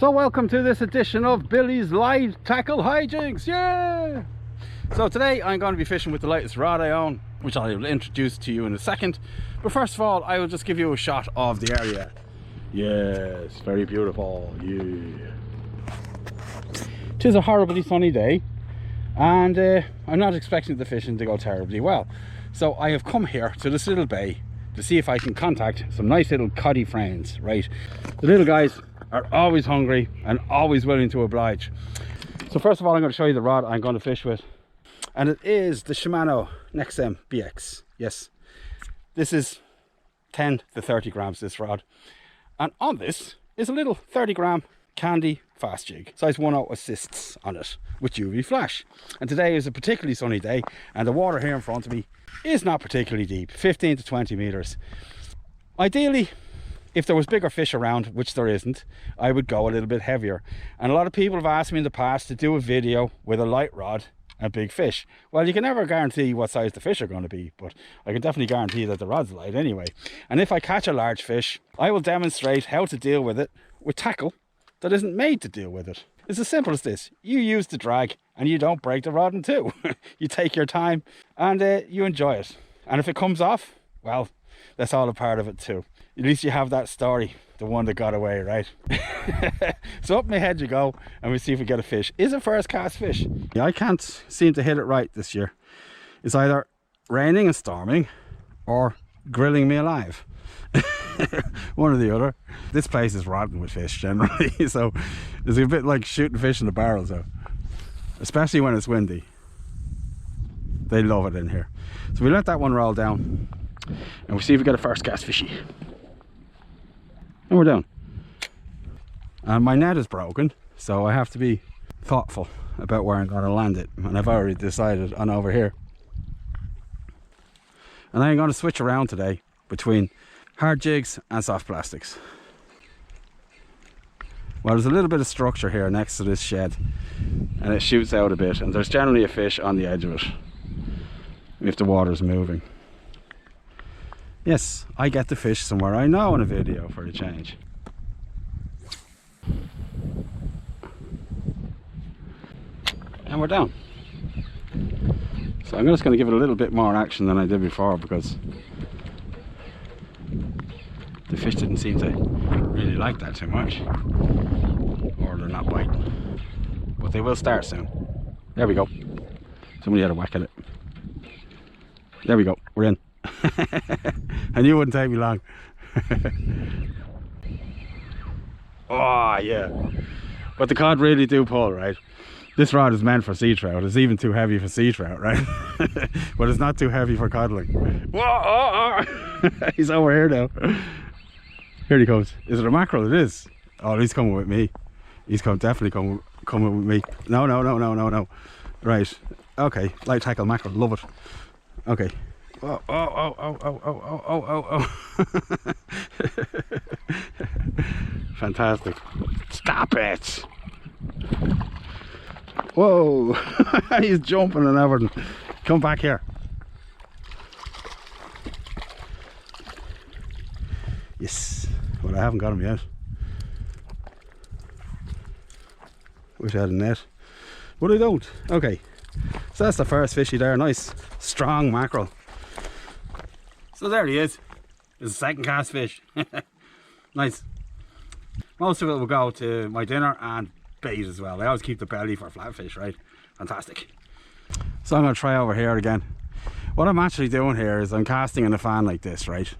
So welcome to this edition of Billy's Light Tackle Hijinks. Yeah! So today I'm going to be fishing with the latest rod I own, which I will introduce to you in a second. But first of all, I will just give you a shot of the area. Yes, very beautiful. Yeah. It is a horribly sunny day, and I'm not expecting the fishing to go terribly well. So I have come here to this little bay to see if I can contact some nice little coddy friends, right? The little guys are always hungry and always willing to oblige. So first of all, I'm going to show you the rod I'm going to fish with, and it is the Shimano Nexem BX. Yes, this is 10 to 30 grams, this rod, and on this is a little 30-gram Candy fast jig, size 1/0 assists on it with UV flash. And today is a particularly sunny day, and the water here in front of me is not particularly deep, 15 to 20 meters. Ideally, if there was bigger fish around, which there isn't, I would go a little bit heavier. And a lot of people have asked me in the past to do a video with a light rod and big fish. Well, you can never guarantee what size the fish are going to be, but I can definitely guarantee that the rod's light anyway. And if I catch a large fish, I will demonstrate how to deal with it with tackle that isn't made to deal with it. It's as simple as this. You use the drag and you don't break the rod in two. You take your time and you enjoy it. And if it comes off, well, that's all a part of it too. At least you have that story, the one that got away, right? So up my head you go, and we see if we get a fish. Is it first cast fish? Yeah, I can't seem to hit it right this year. It's either raining and storming or grilling me alive. One or the other. This place is rotten with fish generally, so it's a bit like shooting fish in the barrel, so especially when it's windy. They love it in here. So we let that one roll down and we see if we get a first cast fishy. And we're down. And my net is broken, so I have to be thoughtful about where I'm going to land it, and I've already decided on over here. And I'm going to switch around today between hard jigs and soft plastics. Well, there's a little bit of structure here next to this shed, and it shoots out a bit, and there's generally a fish on the edge of it if the water's moving. Yes, I get to fish somewhere I know in a video for a change. And we're down. So I'm just going to give it a little bit more action than I did before, because the fish didn't seem to really like that too much. Or they're not biting. But they will start soon. There we go. Somebody had a whack at it. There we go, we're in. I knew it wouldn't take me long. Oh yeah, but the cod really do pull, right? This rod is meant for sea trout. It's even too heavy for sea trout, right? But it's not too heavy for codling. Whoa, oh, oh. He's over here now. Here he comes. Is it a mackerel? It is. Oh, he's coming with me. He's definitely coming with me. No, no, no, no, no, no. Right, okay, light tackle mackerel, love it. Okay. Oh, oh, oh, oh, oh, oh, oh, oh, oh, oh. Fantastic. Stop it. Whoa. He's jumping and everything. Come back here. Yes. Well, I haven't got him yet. Wish I had a net, but I don't. Okay. So that's the first fishy there. Nice strong mackerel. So there he is. It's a second cast fish. Nice. Most of it will go to my dinner and bait as well. I always keep the belly for flatfish, right? Fantastic. So I'm going to try over here again. What I'm actually doing here is I'm casting in a fan like this, right?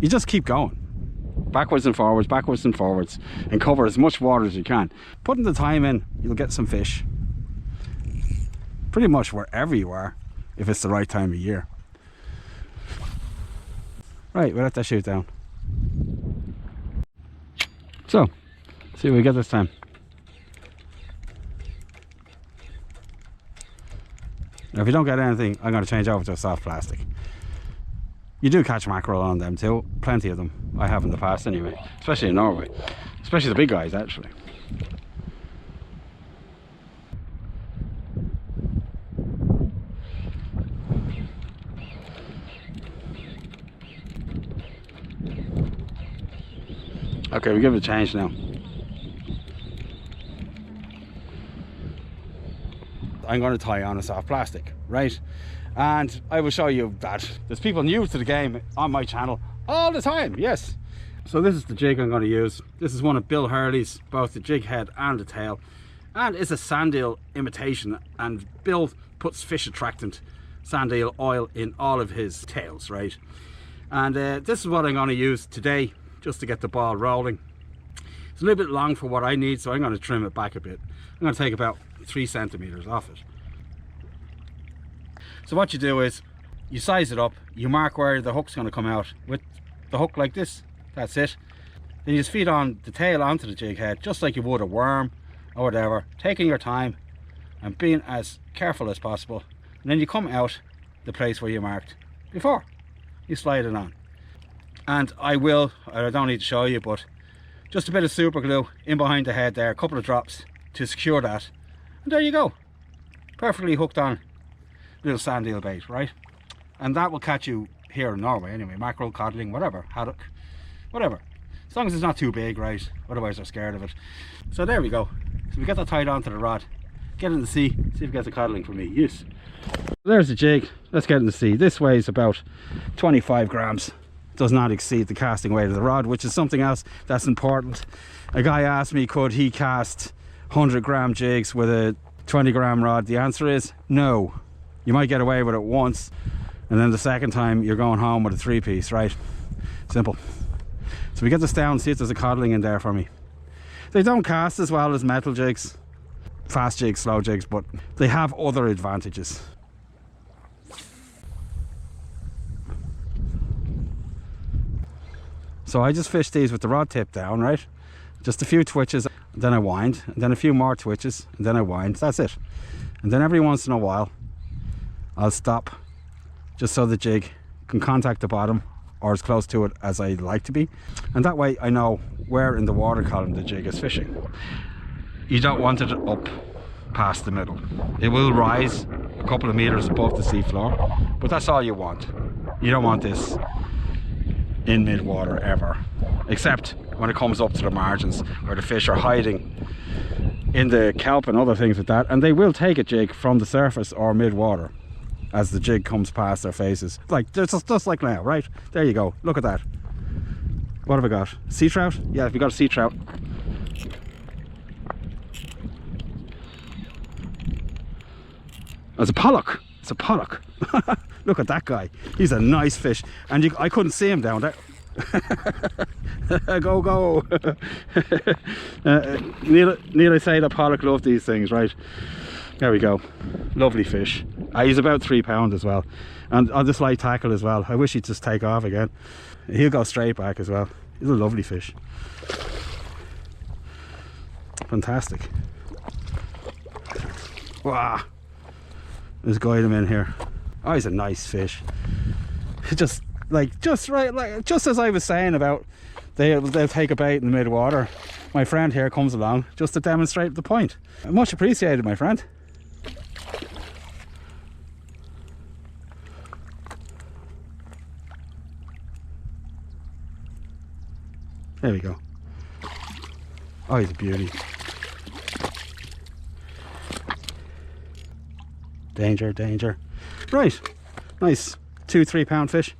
You just keep going. Backwards and forwards, and cover as much water as you can. Putting the time in, you'll get some fish. Pretty much wherever you are, if it's the right time of year. Right, we'll let that shoot down. So, see what we get this time. Now, if you don't get anything, I'm going to change over to a soft plastic. You do catch mackerel on them too, plenty of them. I have in the past anyway, especially in Norway. Especially the big guys, actually. Okay, we give it a change now. I'm going to tie on a soft plastic, right? And I will show you that there's people new to the game on my channel all the time, yes. So this is the jig I'm going to use. This is one of Bill Hurley's, both the jig head and the tail, and it's a sand eel imitation, and Bill puts fish attractant sand eel oil in all of his tails, right? And this is what I'm going to use today just to get the ball rolling. It's a little bit long for what I need, so I'm going to trim it back a bit. I'm going to take about 3 centimeters off it. So what you do is you size it up, you mark where the hook's going to come out with the hook like this. That's it. Then you just feed on the tail onto the jig head just like you would a worm or whatever, taking your time and being as careful as possible. And then you come out the place where you marked before. You slide it on. And I don't need to show you, but just a bit of super glue in behind the head there, a couple of drops to secure that. And there you go. Perfectly hooked on little sand eel bait, right? And that will catch you here in Norway anyway. Mackerel, codling, whatever, haddock, whatever. As long as it's not too big, right? Otherwise they're scared of it. So there we go. So we get that tied onto the rod. Get in the sea, see if it gets a codling for me. Yes. There's the jig. Let's get in the sea. This weighs about 25 grams. Does not exceed the casting weight of the rod, which is something else that's important. A guy asked me, could he cast 100-gram jigs with a 20-gram rod? The answer is no. You might get away with it once, and then the second time you're going home with a 3-piece, right? Simple. So we get this down, see if there's a codling in there for me. They don't cast as well as metal jigs, fast jigs, slow jigs, but they have other advantages. So I just fish these with the rod tip down, right? Just a few twitches, then I wind, and then a few more twitches, and then I wind. That's it. And then every once in a while I'll stop just so the jig can contact the bottom or as close to it as I like to be, and that way I know where in the water column the jig is fishing. You don't want it up past the middle. It will rise a couple of meters above the seafloor, but that's all you want. You don't want this in mid-water ever, except when it comes up to the margins where the fish are hiding in the kelp and other things like that, and they will take a jig from the surface or mid-water as the jig comes past their faces, like just like now, right? There you go. Look at that. What have I got? Sea trout? Yeah, we got a sea trout. It's a pollock. It's a pollock. Look at that guy. He's a nice fish, and I couldn't see him down there. Go. Need I say that pollock love these things, right? There we go. Lovely fish. He's about 3 pounds as well, and on this light tackle as well. I wish he'd just take off again. He'll go straight back as well. He's a lovely fish. Fantastic. Wow. Let's guide him in here. Oh, he's a nice fish. Just as I was saying about they'll take a bait in the mid-water. My friend here comes along just to demonstrate the point. Much appreciated, my friend. There we go. Oh, he's a beauty. Danger, danger. Right, nice 2-3 pound fish.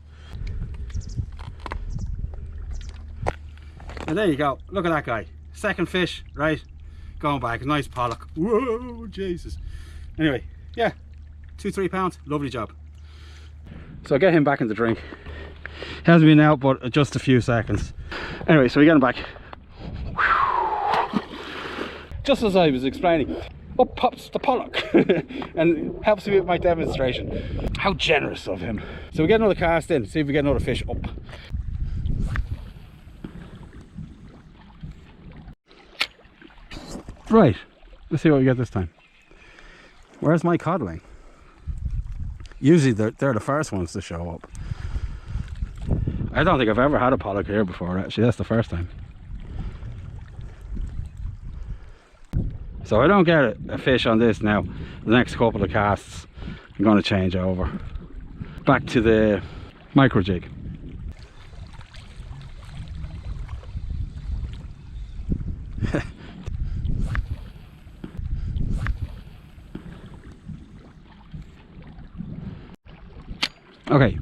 And there you go. Look at that guy. Second fish, right? Going back. Nice pollock. Whoa, Jesus. Anyway, yeah, 2-3 pounds. Lovely job. So I get him back in the drink. He hasn't been out but just a few seconds. Anyway, so we get him back. Just as I was explaining, up pops the pollock and helps me with my demonstration. How generous of him. So we get another cast in, see if we get another fish up. Right, let's see what we get this time. Where's my codling? Usually they're the first ones to show up. I don't think I've ever had a pollock here before, actually. That's the first time. So I don't get a fish on this now. The next couple of casts I'm going to change over back to the micro jig. Okay,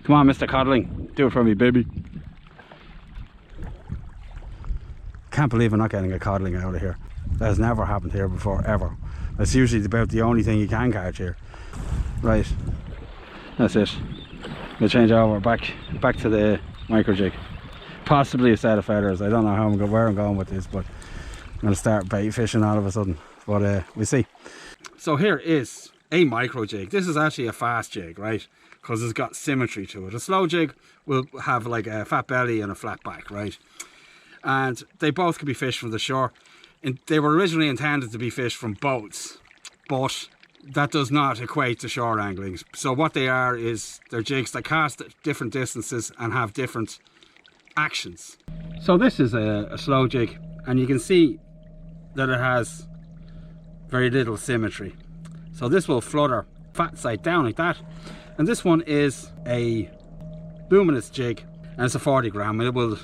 come on, Mr. Coddling, do it for me, baby. Can't believe I'm not getting a codling out of here. That has never happened here before, ever. That's usually about the only thing you can catch here. Right, that's it. We'll change over back to the micro jig. Possibly a set of feathers. I don't know where I'm going with this, but I'm going to start bait fishing all of a sudden. But we'll see. So here is a micro jig. This is actually a fast jig, right? Because it's got symmetry to it. A slow jig will have like a fat belly and a flat back, right? And they both can be fished from the shore. And they were originally intended to be fished from boats, but that does not equate to shore angling. So what they are is they're jigs that cast at different distances and have different actions. So this is a slow jig, and you can see that it has very little symmetry. So this will flutter fat side down like that. And this one is a luminous jig, and it's a 40 gram. It will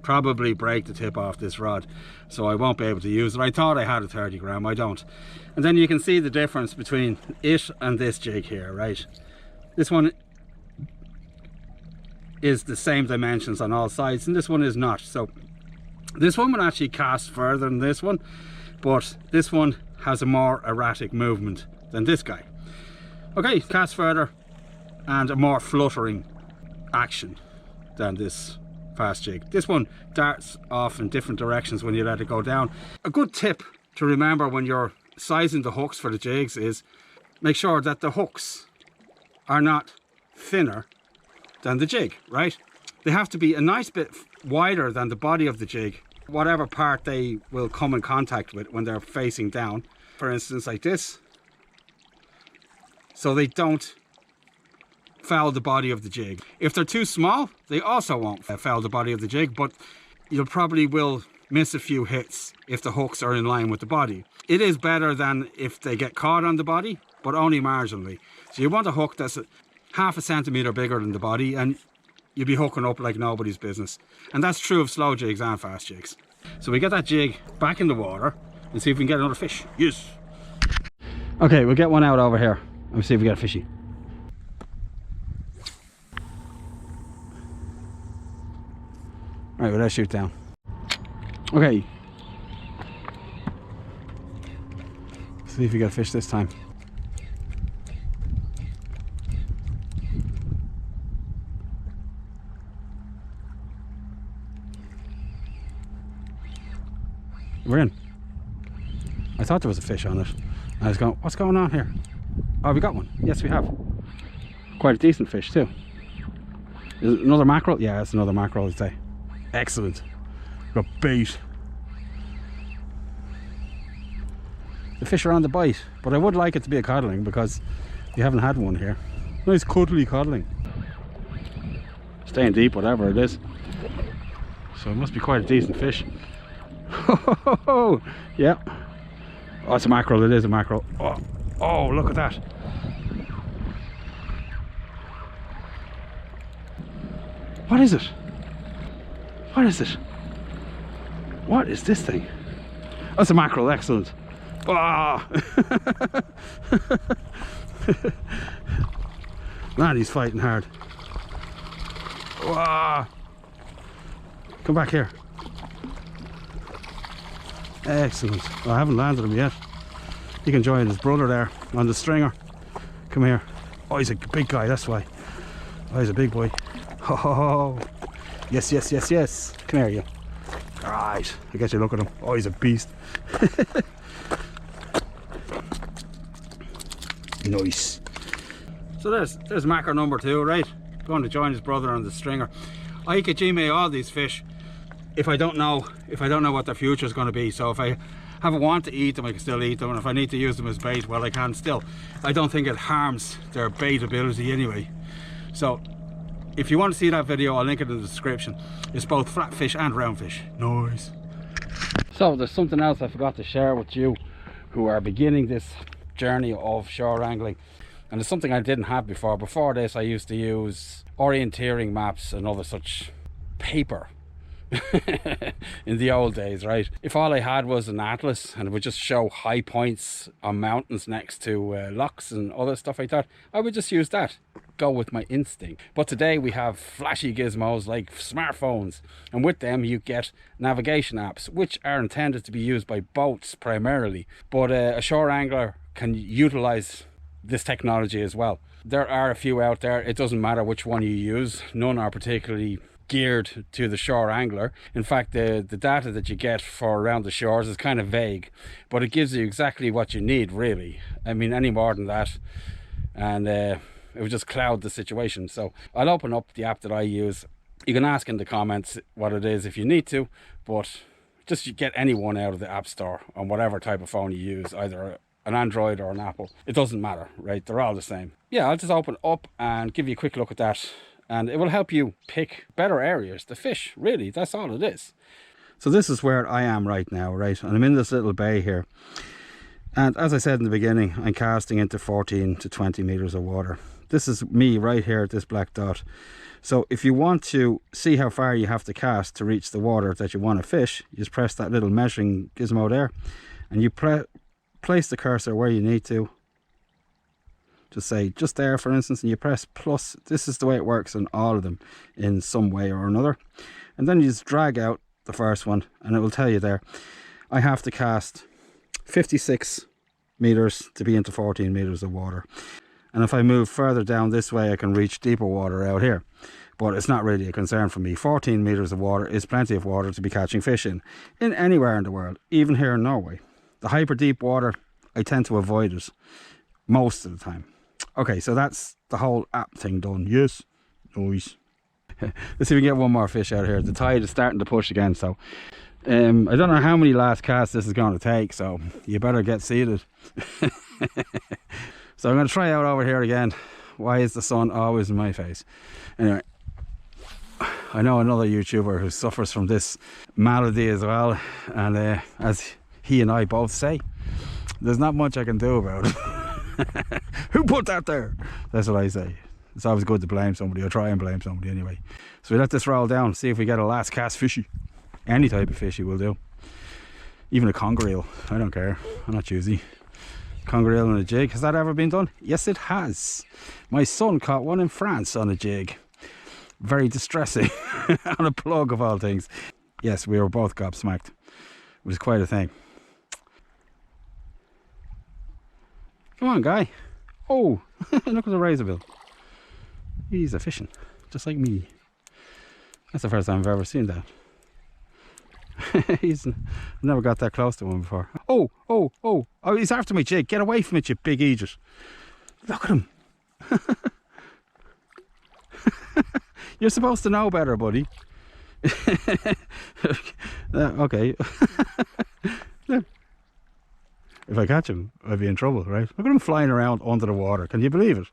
probably break the tip off this rod, so I won't be able to use it. I thought I had a 30 gram, I don't. And then you can see the difference between it and this jig here, right? This one is the same dimensions on all sides, and this one is not. So this one will actually cast further than this one, but this one has a more erratic movement than this guy. Okay, cast further and a more fluttering action than this fast jig. This one darts off in different directions when you let it go down. A good tip to remember when you're sizing the hooks for the jigs is make sure that the hooks are not thinner than the jig, right? They have to be a nice bit wider than the body of the jig, whatever part they will come in contact with when they're facing down. For instance, like this, so they don't foul the body of the jig. If they're too small, they also won't foul the body of the jig, but you'll probably will miss a few hits if the hooks are in line with the body. It is better than if they get caught on the body, but only marginally. So you want a hook that's half a centimetre bigger than the body, and you'll be hooking up like nobody's business. And that's true of slow jigs and fast jigs. So we get that jig back in the water and see if we can get another fish. Yes. Okay, we'll get one out over here and see if we get a fishy. Right, well, let's shoot down. Okay. See if we get a fish this time. We're in. I thought there was a fish on it. I was going, what's going on here? Oh, we got one. Yes, we have. Quite a decent fish too. Is it another mackerel? Yeah, it's another mackerel, I'd say. Excellent. Got bait. The fish are on the bite, but I would like it to be a codling because you haven't had one here. Nice cuddly codling. Staying deep, whatever it is. So it must be quite a decent fish. Yeah. Oh, it's a mackerel. It is a mackerel. Oh, oh, look at that. What is it? What is it? What is this thing? That's a mackerel. Excellent. Ah! Man, he's fighting hard. Ah! Come back here. Excellent. Well, I haven't landed him yet. He can join his brother there on the stringer. Come here. Oh, he's a big guy, that's why. Oh, he's a big boy. Oh, yes, yes, yes, yes. Come here, you. Alright, I get you. Look at him. Oh, he's a beast. Nice. So there's mackerel number 2, right? Going to join his brother on the stringer. I could Gmail all these fish if I don't know what their future is going to be. So if I have a want to eat them, I can still eat them, and if I need to use them as bait, well, I can still. I don't think it harms their bait ability anyway. So if you want to see that video, I'll link it in the description. It's both flatfish and roundfish. Nice. So there's something else I forgot to share with you who are beginning this journey of shore angling, and it's something I didn't have before. Before this, I used to use orienteering maps and other such paper in the old days, right? If all I had was an atlas and it would just show high points on mountains next to lochs and other stuff like that, I would just use that, go with my instinct. But today we have flashy gizmos like smartphones, and with them you get navigation apps which are intended to be used by boats primarily, but a shore angler can utilize this technology as well. There are a few out there. It doesn't matter which one you use. None are particularly geared to the shore angler. In fact, the data that you get for around the shores is kind of vague, but it gives you exactly what you need, really. I mean, any more than that, and it would just cloud the situation. So I'll open up the app that I use. You can ask in the comments what it is if you need to, but just get any one out of the app store on whatever type of phone you use, either an Android or an Apple. It doesn't matter, right? They're all the same. Yeah, I'll just open up and give you a quick look at that, and it will help you pick better areas to fish. Really, that's all it is. So this is where I am right now, right? And I'm in this little bay here, and as I said in the beginning, I'm casting into 14 to 20 meters of water. This is me right here at this black dot. So if you want to see how far you have to cast to reach the water that you want to fish, you just press that little measuring gizmo there, and you place the cursor where you need to. Just say just there, for instance, and you press plus. This is the way it works on all of them in some way or another. And then you just drag out the first one and it will tell you there, I have to cast 56 meters to be into 14 meters of water. And if I move further down this way, I can reach deeper water out here. But it's not really a concern for me. 14 meters of water is plenty of water to be catching fish in anywhere in the world, even here in Norway. The hyper deep water, I tend to avoid it most of the time. Okay, so that's the whole app thing done. Yes, nice. Let's see if we can get one more fish out here. The tide is starting to push again, so I don't know how many last casts this is going to take, so you better get seated. So I'm going to try out over here again. Why is the sun always in my face? Anyway, I know another YouTuber who suffers from this malady as well, and as he and I both say, there's not much I can do about it. Who put that there? That's what I say. It's always good to blame somebody, or try and blame somebody anyway. So we let this roll down, see if we get a last cast fishy. Any type of fishy will do. Even a conger eel, I don't care. I'm not choosy. Conger eel on a jig, has that ever been done? Yes, it has. My son caught one in France on a jig. Very distressing. On a plug of all things. Yes, we were both gobsmacked. It was quite a thing. Come on, guy. Oh, look at the razorbill. He's a fishing, just like me. That's the first time I've ever seen that. I've never got that close to one before. Oh, oh, oh. Oh, he's after me, Jake. Get away from it, you big idiot. Look at him. You're supposed to know better, buddy. Okay. If I catch him, I'd be in trouble, right? Look at him flying around under the water. Can you believe it?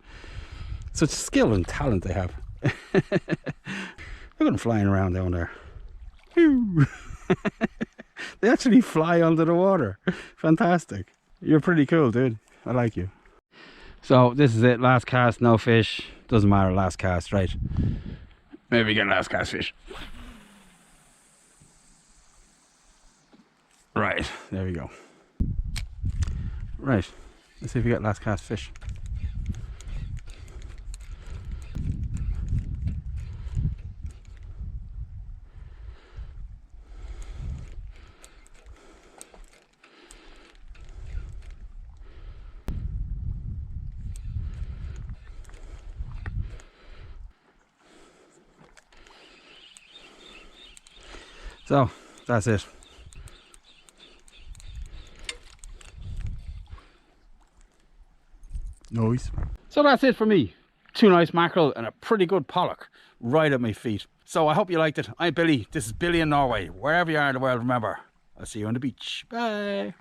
Such skill and talent they have. Look at them flying around down there. They actually fly under the water. Fantastic. You're pretty cool, dude. I like you. So this is it. Last cast, no fish. Doesn't matter, last cast, right? Maybe get last cast fish. Right, there we go. Right, let's see if we get last cast fish. So that's it. Nice. So that's it for me. 2 nice mackerel and a pretty good pollock right at my feet. So I hope you liked it. I'm Billy. This is Billy in Norway. Wherever you are in the world, remember, I'll see you on the beach. Bye.